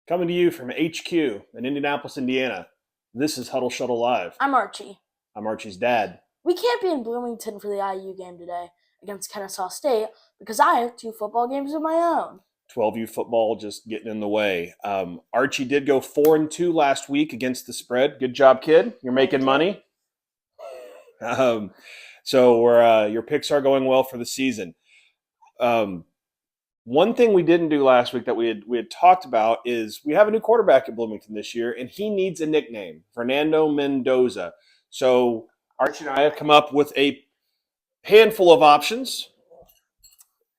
Coming to you from HQ in Indianapolis, Indiana. This is Huddle Shuttle Live. I'm Archie. I'm Archie's dad. We can't be in Bloomington for the IU game today against Kennesaw State because I have 2 football games of my own. 12U football just getting in the way. Archie did go 4-2 last week against the spread. Good job, kid. You're making money. So your picks are going well for the season. One thing we didn't do last week that we had talked about is we have a new quarterback at Bloomington this year, and he needs a nickname, Fernando Mendoza. So Archie and I have come up with a handful of options.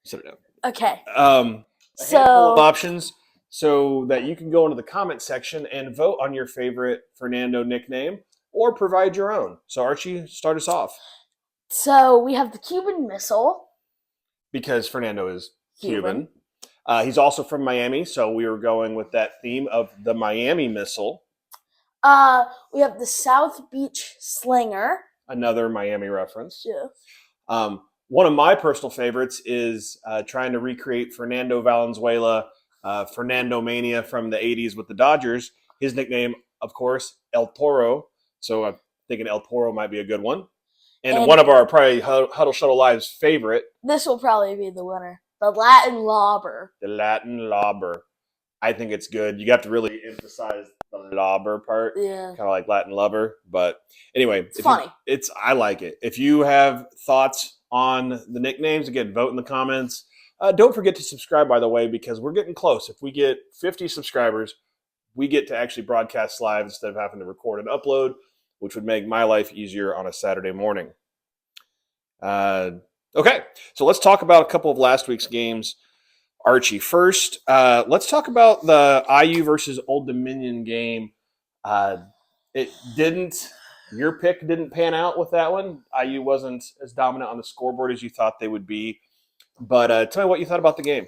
Sit it down. Okay. Handful of options so that you can go into the comment section and vote on your favorite Fernando nickname or provide your own. So Archie, start us off. So we have the Cuban Missile. Because Fernando is Cuban. He's also from Miami, so we were going with that theme of the Miami Missile. We have the South Beach Slinger. Another Miami reference. Yeah. One of my personal favorites is trying to recreate Fernando Valenzuela, Fernando Mania from the 80s with the Dodgers. His nickname, of course, El Toro. So I'm thinking El Toro might be a good one. And one of our probably Huddle Shuttle Live's favorite. This will probably be the winner. The Latin Lobber. The Latin Lobber. I think it's good. You have to really emphasize the lobber part. Yeah. Kind of like Latin lover. But anyway. It's funny. I like it. If you have thoughts on the nicknames, again, vote in the comments. Don't forget to subscribe, by the way, because we're getting close. If we get 50 subscribers, we get to actually broadcast live instead of having to record and upload, which would make my life easier on a Saturday morning. Okay, so let's talk about a couple of last week's games. Archie, first, let's talk about the IU versus Old Dominion game. Your pick didn't pan out with that one. IU wasn't as dominant on the scoreboard as you thought they would be. But tell me what you thought about the game.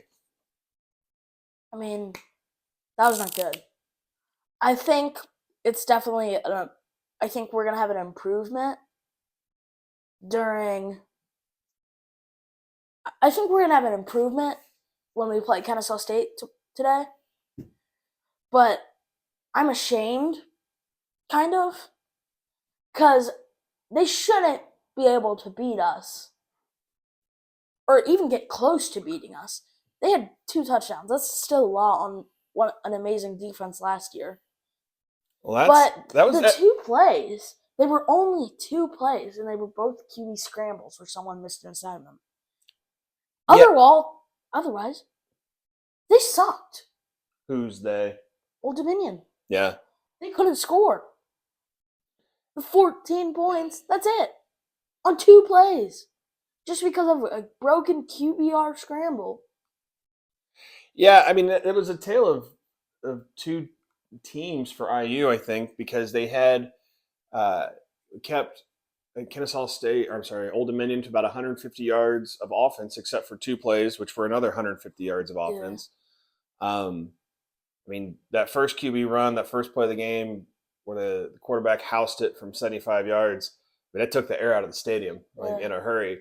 I mean, that was not good. I think it's definitely I think we're going to have an improvement when we play Kennesaw State today. But I'm ashamed, kind of, because they shouldn't be able to beat us or even get close to beating us. They had 2 touchdowns. That's still a lot on an amazing defense last year. Well, the 2 plays, they were only 2 plays, and they were both QB scrambles where someone missed an assignment. Otherwise, they sucked. Who's they? Old Dominion. Yeah. They couldn't score. The 14 points, that's it. On 2 plays. Just because of a broken QBR scramble. Yeah, I mean, it was a tale of 2 teams for IU, I think, because they had kept Old Dominion to about 150 yards of offense, except for 2 plays, which were another 150 yards of offense. Yeah. I mean, that first QB run, that first play of the game, where the quarterback housed it from 75 yards, but it took the air out of the stadium in a hurry.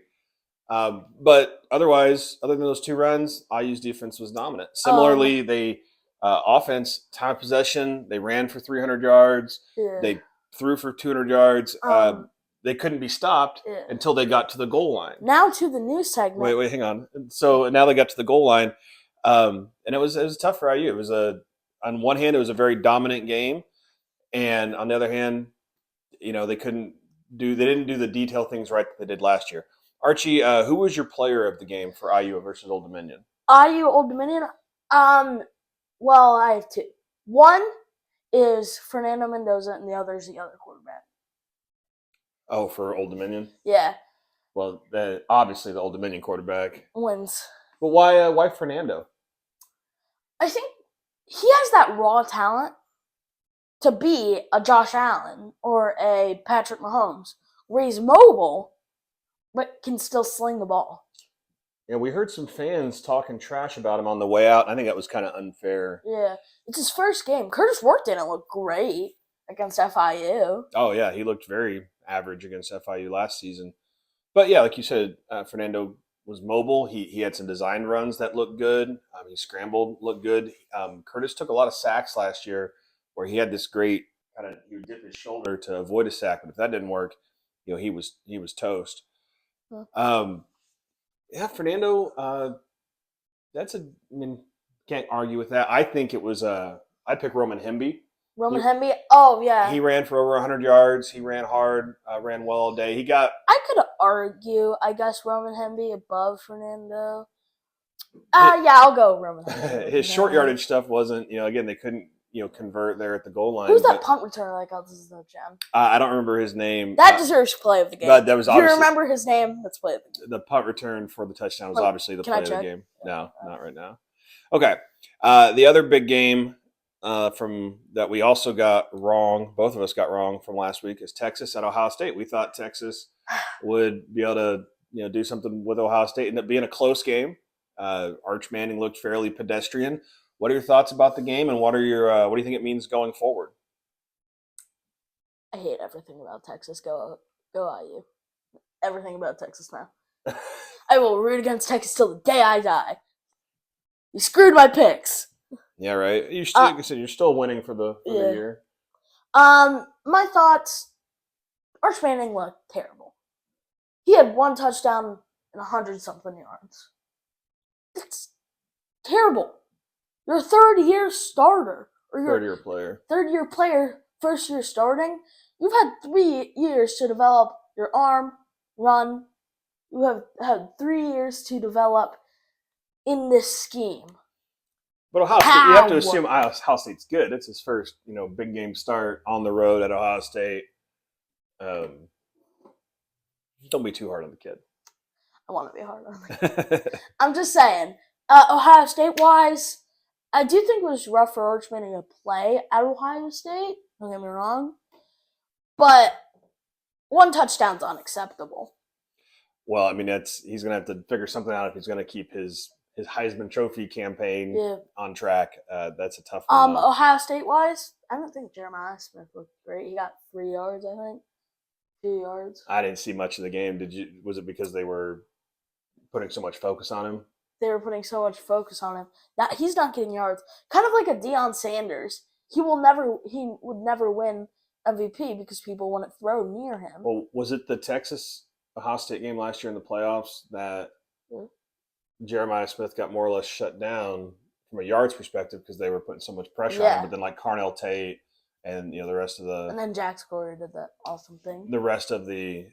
But otherwise, other than those 2 runs, IU's defense was dominant. Similarly, they offense, time of possession, they ran for 300 yards. Yeah. They threw for 200 yards. They couldn't be stopped until they got to the goal line. Now to the new segment. Wait, hang on. So now they got to the goal line, and it was tough for IU. It was on one hand, it was a very dominant game, and on the other hand, they didn't do the detail things right that they did last year. Archie, who was your player of the game for IU versus Old Dominion? IU Old Dominion. Well, I have 2. One is Fernando Mendoza, and the other is the other quarterback. Oh, for Old Dominion? Yeah. Well, obviously the Old Dominion quarterback wins. But why Fernando? I think he has that raw talent to be a Josh Allen or a Patrick Mahomes, where he's mobile but can still sling the ball. Yeah, we heard some fans talking trash about him on the way out. I think that was kind of unfair. Yeah, it's his first game. Curtis Worth didn't look great against FIU. Oh, yeah, he looked very average against FIU last season. But, yeah, like you said, Fernando was mobile. He had some design runs that looked good. He scrambled, looked good. Curtis took a lot of sacks last year, where he had this great he would dip his shoulder to avoid a sack, but if that didn't work, he was toast. Huh. Yeah, Fernando. I mean, can't argue with that. I think it was. I'd pick Roman Hemby. Roman Hemby. Oh yeah. He ran for over 100 yards. He ran hard. Ran well all day. He got. I could argue. I guess Roman Hemby above Fernando. Yeah, I'll go Roman Hemby. His short yardage stuff wasn't. Again, they couldn't. Convert there at the goal line. Who's that punt returner like this is the gem? I don't remember his name. That deserves play of the game. But that was if you remember his name, that's play of the game. The punt return for the touchdown was obviously the play of the game. No, not right now. Okay. The other big game from that we also got wrong, both of us got wrong from last week, is Texas at Ohio State. We thought Texas would be able to do something with Ohio State, and it being a close game. Arch Manning looked fairly pedestrian. What are your thoughts about the game, and what do you think it means going forward? I hate everything about Texas. Go IU. Everything about Texas now. I will root against Texas till the day I die. You screwed my picks. Yeah, right. You still, like I said, you're still winning for the year. My thoughts. Arch Manning looked terrible. He had one touchdown and 100-something yards. It's terrible. You're a third-year starter. Or you're third-year player. Third-year player, first year starting. You've had 3 years to develop your arm, run. You have had 3 years to develop in this scheme. But Ohio State, you have to assume Ohio State's good. It's his first, big game start on the road at Ohio State. Don't be too hard on the kid. I want to be hard on the kid. I'm just saying, Ohio State-wise, I do think it was rough for Arch Manning to play at Ohio State. Don't get me wrong. But one touchdown's unacceptable. Well, I mean, he's going to have to figure something out if he's going to keep his Heisman Trophy campaign on track. That's a tough one. Ohio State-wise, I don't think Jeremiah Smith looked great. He got 3 yards, I think. 2 yards. I didn't see much of the game. Was it because they were putting so much focus on him? They were putting so much focus on him. That he's not getting yards. Kind of like a Deion Sanders. He would never win MVP because people wouldn't throw near him. Well, was it the Texas Ohio State game last year in the playoffs that Jeremiah Smith got more or less shut down from a yards perspective because they were putting so much pressure on him? But then like Carnell Tate and the rest of the and then Jack Scorer did that awesome thing. The rest of the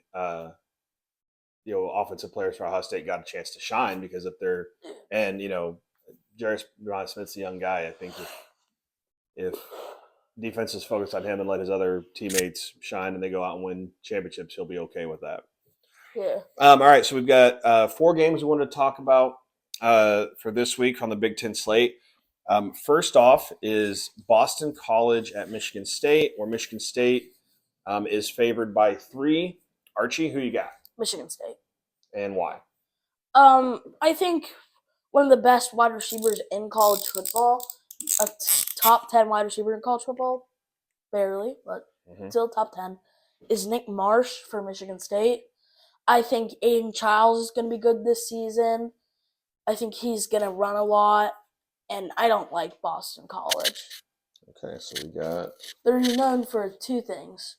offensive players for Ohio State got a chance to shine because if they're Jeremiah Smith's a young guy. I think if defense is focused on him and let his other teammates shine and they go out and win championships, he'll be okay with that. Yeah. All right, so we've got 4 games we wanted to talk about for this week on the Big Ten slate. First off is Boston College at Michigan State, where Michigan State is favored by 3. Archie, who you got? Michigan State. And why? I think one of the best wide receivers in college football, a top 10 wide receiver in college football, barely, but still top 10, is Nick Marsh for Michigan State. I think Aiden Childs is going to be good this season. I think he's going to run a lot, and I don't like Boston College. Okay, so we got... They're known for 2 things.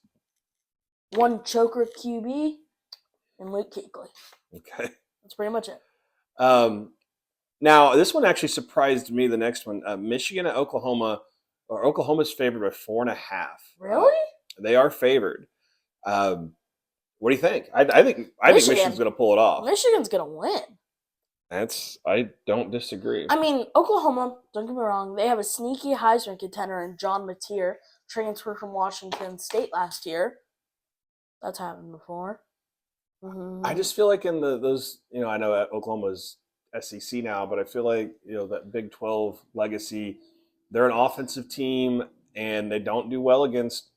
1 choker QB and Luke Kuechly. Okay. That's pretty much it. Now, this one actually surprised me, the next one. Michigan at Oklahoma, or Oklahoma's favored by 4.5. Really? They are favored. What do you think? I think Michigan's going to pull it off. Michigan's going to win. I don't disagree. I mean, Oklahoma, don't get me wrong, they have a sneaky Heisman contender in John Mateer, transferred from Washington State last year. That's happened before. Mm-hmm. I just feel like in those, I know Oklahoma's SEC now, but I feel like, that Big 12 legacy, they're an offensive team and they don't do well against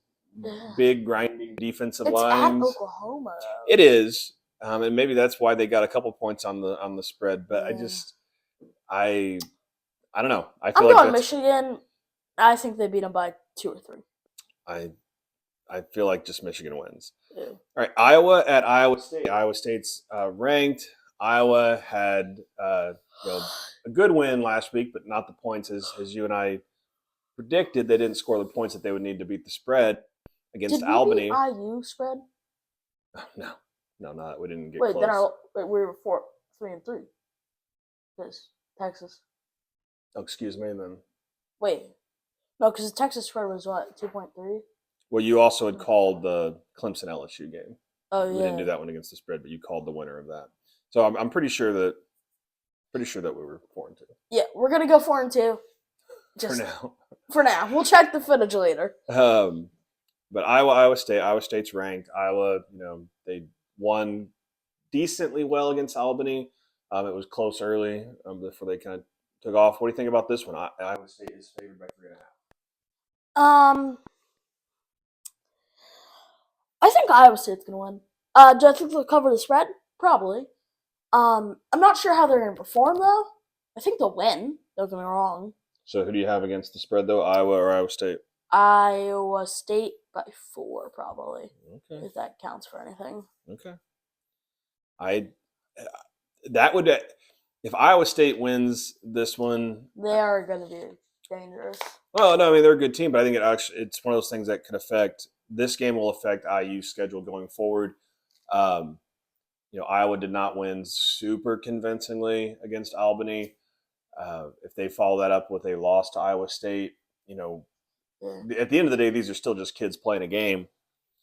big grinding defensive lines. It's at Oklahoma, though. It is, and maybe that's why they got a couple points on the spread. But I don't know. I feel I'm like going Michigan. I think they beat them by 2 or 3. I feel like just Michigan wins. Yeah. All right, Iowa at Iowa State. Iowa State's ranked. Iowa had a good win last week, but not the points as you and I predicted. They didn't score the points that they would need to beat the spread against Did we beat Albany. IU spread? No, we didn't get Wait, close. we were 3-3. Because Texas. Oh, excuse me, then. Wait, no, because the Texas spread was what 2.3. Well, you also had called the Clemson LSU game. Oh yeah. We didn't do that one against the spread, but you called the winner of that. So I'm pretty sure that we were 4-2. Yeah, we're gonna go 4-2. For now. For now, we'll check the footage later. But Iowa State's ranked. Iowa, they won decently well against Albany. It was close early before they kind of took off. What do you think about this one? Iowa State is favored by 3.5. I think Iowa State's gonna win. Do I think they'll cover the spread? Probably. I'm not sure how they're gonna perform though. I think they'll win. Don't get me wrong. So who do you have against the spread though? Iowa or Iowa State? Iowa State by 4, probably. Okay. If that counts for anything. Okay. That would, if Iowa State wins this one, they are going to be dangerous. Well, no, I mean they're a good team, but I think it's one of those things that could affect. This game will affect IU's schedule going forward. Iowa did not win super convincingly against Albany. If they follow that up with a loss to Iowa State, at the end of the day, these are still just kids playing a game,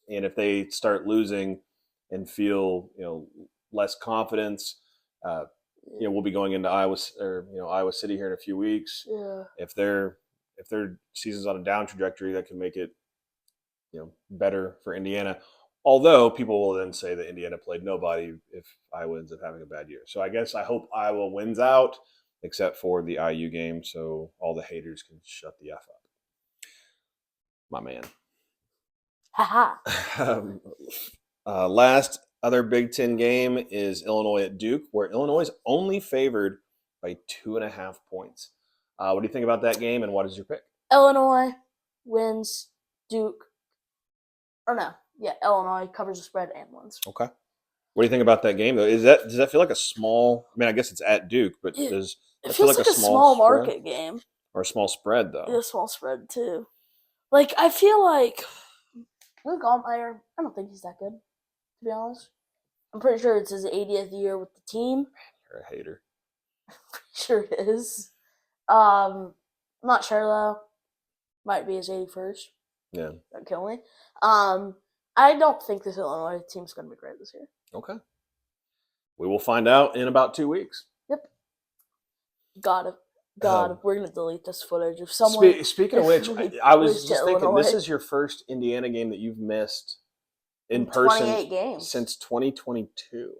and if they start losing and feel less confidence, we'll be going into Iowa City here in a few weeks. Yeah. If their season's on a down trajectory, that can make it better for Indiana. Although people will then say that Indiana played nobody if Iowa ends up having a bad year. So I hope Iowa wins out, except for the IU game, so all the haters can shut the F up. My man. Haha. Last other Big Ten game is Illinois at Duke, where Illinois is only favored by 2.5 points. What do you think about that game, and what is your pick? Illinois wins. Duke. Or no. Yeah, Illinois covers the spread and wins. Okay. What do you think about that game, though? Does that feel like a small? I mean, I guess it's at Duke, but does it feel like a small market game or a small spread though? Yeah, a small spread too. Like I feel like Luke Altmaier, I don't think he's that good, to be honest. I'm pretty sure it's his 80th year with the team. You're a hater. Sure it is. I'm not sure though. Might be his 81st. Yeah. Don't kill me. I don't think this Illinois team's going to be great this year. Okay. We will find out in about 2 weeks. Yep. God, we're going to delete this footage. If someone. Speaking of which, I was just thinking, Illinois. This is your first Indiana game that you've missed in person 28 games since 2022.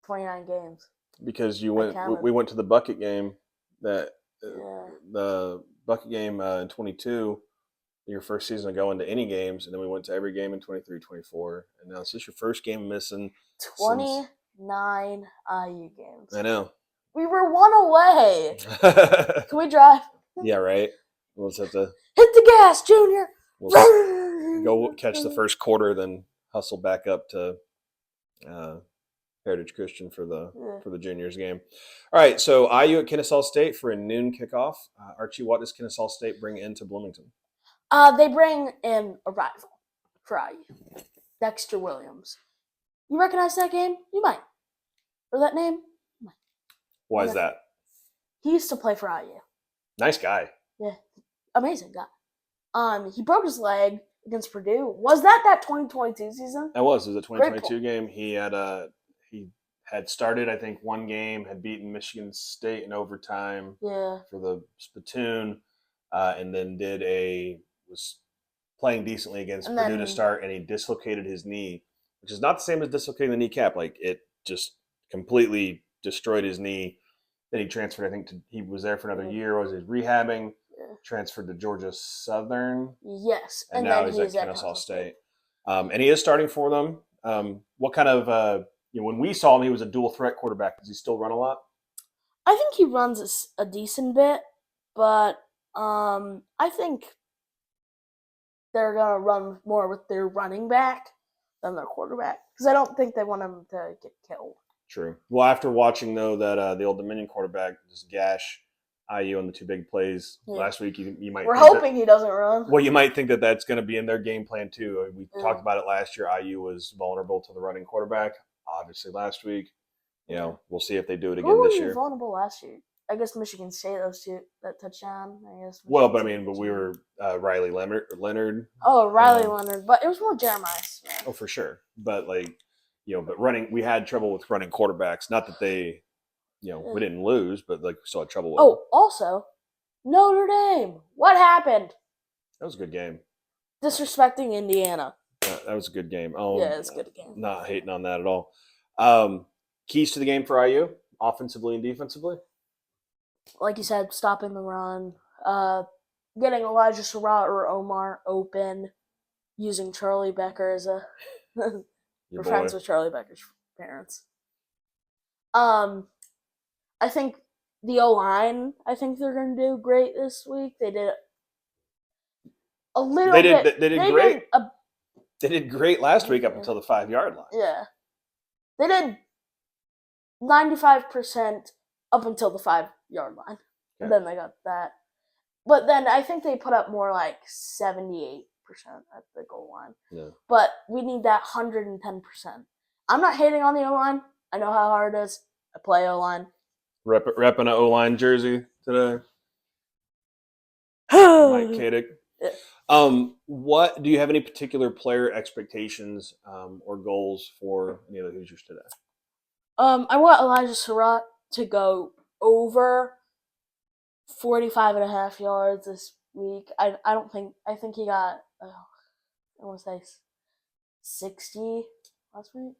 29 games. Because we went to the bucket game the bucket game in 22. Your first season of going to any games, and then we went to every game in 23, 24, and now this is your first game missing 29 IU games. I know. We were 1 away. Can we drive? Yeah, right. We'll just have to hit the gas, Junior. We'll go catch the first quarter, then hustle back up to Heritage Christian for the juniors game. All right, so IU at Kennesaw State for a noon kickoff. Archie, what does Kennesaw State bring into Bloomington? They bring in a rival for IU, Dexter Williams. You recognize that game? You might. Or that name? You might. Why is that? He used to play for IU. Nice guy. Yeah, amazing guy. He broke his leg against Purdue. Was that 2022 season? It was a 2022 game. He had started, I think, one game, had beaten Michigan State in overtime for the Spittoon, and then was playing decently against Purdue to start, and he dislocated his knee, which is not the same as dislocating the kneecap. Like, it just completely destroyed his knee. Then he transferred, I think, he was there for another year. Was he rehabbing? Transferred to Georgia Southern. Yes. And now he's at Kennesaw State. And he is starting for them. What kind of, when we saw him, he was a dual threat quarterback. Does he still run a lot? I think he runs a decent bit, but I think they're going to run more with their running back than their quarterback, because I don't think they want him to get killed. True. Well, after watching though that the Old Dominion quarterback just gash IU on the two big plays last week, you might We're think hoping he doesn't run. well, you might think that that's going to be in their game plan too. We Yeah. talked about it last year. IU was vulnerable to the running quarterback. Obviously, last week. We'll see if they do it again Who this were year. vulnerable last year? I guess Michigan State, that touchdown. I guess. Well, but we were Riley Leonard. Oh, Riley Leonard, but it was more Jeremiah Smith. Oh, for sure. But but running, we had trouble with running quarterbacks. Not that they, we didn't lose, but we still had trouble with. Oh, also, Notre Dame. What happened? That was a good game. Disrespecting Indiana. That was a good game. Yeah, it's a good game. Not hating on that at all. Keys to the game for IU, offensively and defensively? Like you said, stopping the run, getting Elijah Surratt or Omar open, using Charlie Becker as a we're friends with Charlie Becker's parents. I think the O-line, I think they're going to do great this week. They did a little bit. They did great. They did great last week up until the 5-yard line. Yeah. They did 95% up until the 5-yard line. Okay. And then they got that. But then I think they put up more like 78% at the goal line. Yeah. But we need that 110%. I'm not hating on the O-line. I know how hard it is. I play O-line. Repping an O-line jersey today. Mike Kadick. Yeah. What do you have any particular player expectations or goals for any of the Hoosiers today? I want Elijah Surratt to go over 45.5 yards this week. I think he got I want to say 60 last week.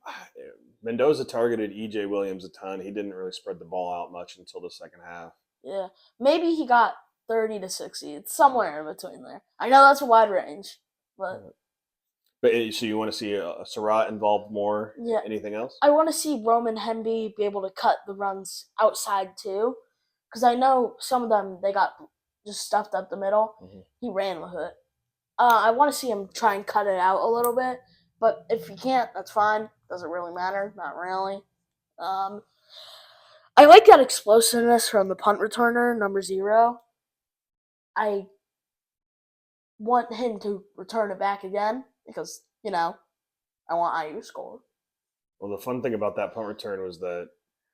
Mendoza targeted EJ Williams a ton. He didn't really spread the ball out much until the second half. Yeah, maybe he got 30 to 60. It's somewhere in between there. I know that's a wide range, but so you want to see a Surratt involved more? Yeah. Anything else? I want to see Roman Henby be able to cut the runs outside too, because I know some of them they got just stuffed up the middle. Mm-hmm. He ran with it. I want to see him try and cut it out a little bit, but if he can't, that's fine. Doesn't really matter. Not really. I like that explosiveness from the punt returner, number 0. I want him to return it back again because, I want IU to score. Well, the fun thing about that punt return was that,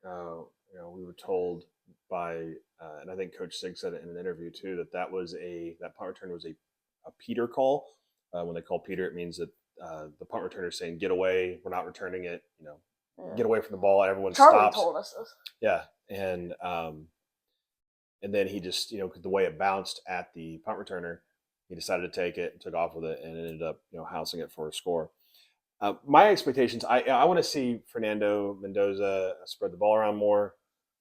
we were told by, and I think Coach Sig said it in an interview too, that punt return was a Peter call. When they call Peter, it means that the punt returner is saying, get away, we're not returning it, get away from the ball, everyone Charlie stops. Told us this. Yeah, and then he just, the way it bounced at the punt returner, he decided to take it, took off with it, and ended up, housing it for a score. My expectations, I want to see Fernando Mendoza spread the ball around more.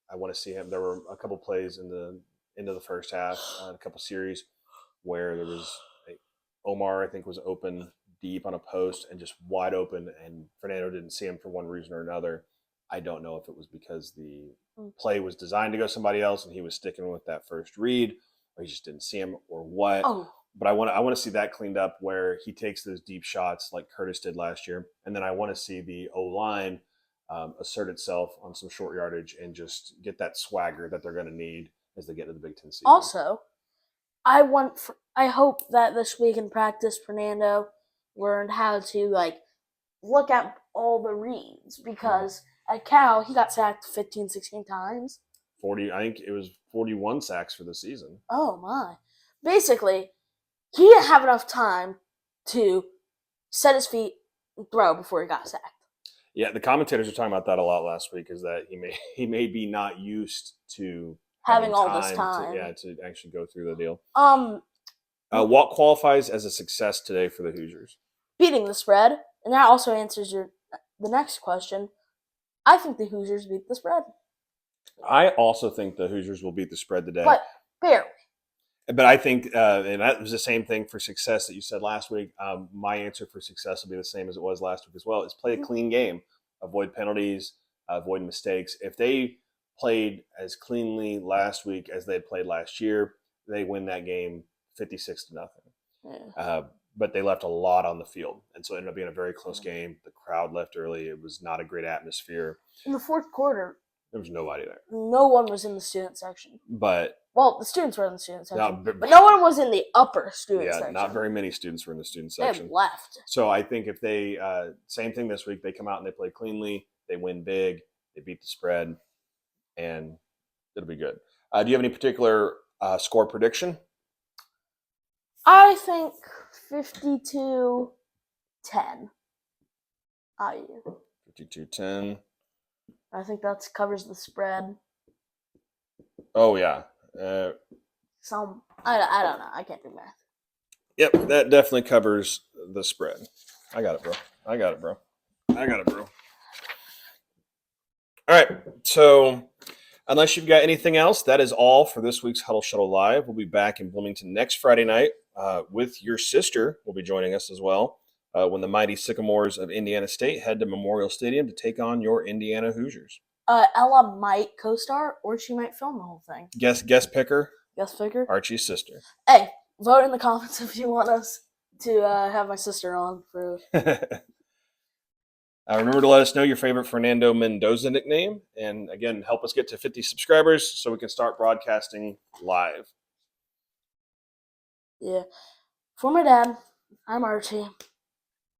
I want to see him. There were a couple plays in the end of the first half, a couple series where there was Omar, I think, was open deep on a post and just wide open, and Fernando didn't see him for one reason or another. I don't know if it was because the play was designed to go somebody else and he was sticking with that first read, or he just didn't see him, or what. Oh. But I want to see that cleaned up where he takes those deep shots like Curtis did last year, and then I want to see the O-line assert itself on some short yardage and just get that swagger that they're going to need as they get to the Big Ten season. Also, I hope that this week in practice, Fernando learned how to look at all the reads, because at Cal he got sacked 15, 16 times. 40, I think it was 41 sacks for the season. Oh my! Basically, he didn't have enough time to set his feet and throw before he got sacked. Yeah, the commentators were talking about that a lot last week, is that he may be not used to having all this time. To actually go through the deal. What qualifies as a success today for the Hoosiers? Beating the spread, and that also answers the next question. I think the Hoosiers beat the spread. I also think the Hoosiers will beat the spread today. But barely. But I think, and that was the same thing for success that you said last week. My answer for success will be the same as it was last week as well, is play a clean game. Avoid penalties, avoid mistakes. If they played as cleanly last week as they had played last year, they win that game 56-0. Yeah. but they left a lot on the field, and so it ended up being a very close game. The crowd left early. It was not a great atmosphere. In the fourth quarter, there was nobody there. No one was in the student section. But well, the students were in the student section, but no one was in the upper student section. Not very many students were in the student They section. left. So I think if they same thing this week, they come out and they play cleanly, they win big, they beat the spread, and it'll be good. Do you have any particular score prediction? I think 52-10. IU. 52-10. I think that covers the spread. Oh, yeah. I don't know. I can't do math. Yep, that definitely covers the spread. I got it, bro. All right, so unless you've got anything else, that is all for this week's Huddle Shuttle Live. We'll be back in Bloomington next Friday night with your sister will be joining us as well when the mighty Sycamores of Indiana State head to Memorial Stadium to take on your Indiana Hoosiers. Ella might co-star, or she might film the whole thing. Guest picker? Guest picker? Archie's sister. Hey, vote in the comments if you want us to have my sister on for... Remember to let us know your favorite Fernando Mendoza nickname. And again, help us get to 50 subscribers so we can start broadcasting live. Yeah. For my dad, I'm Archie.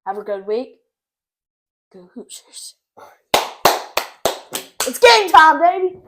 Have a good week. Go Hoosiers. It's game time, baby!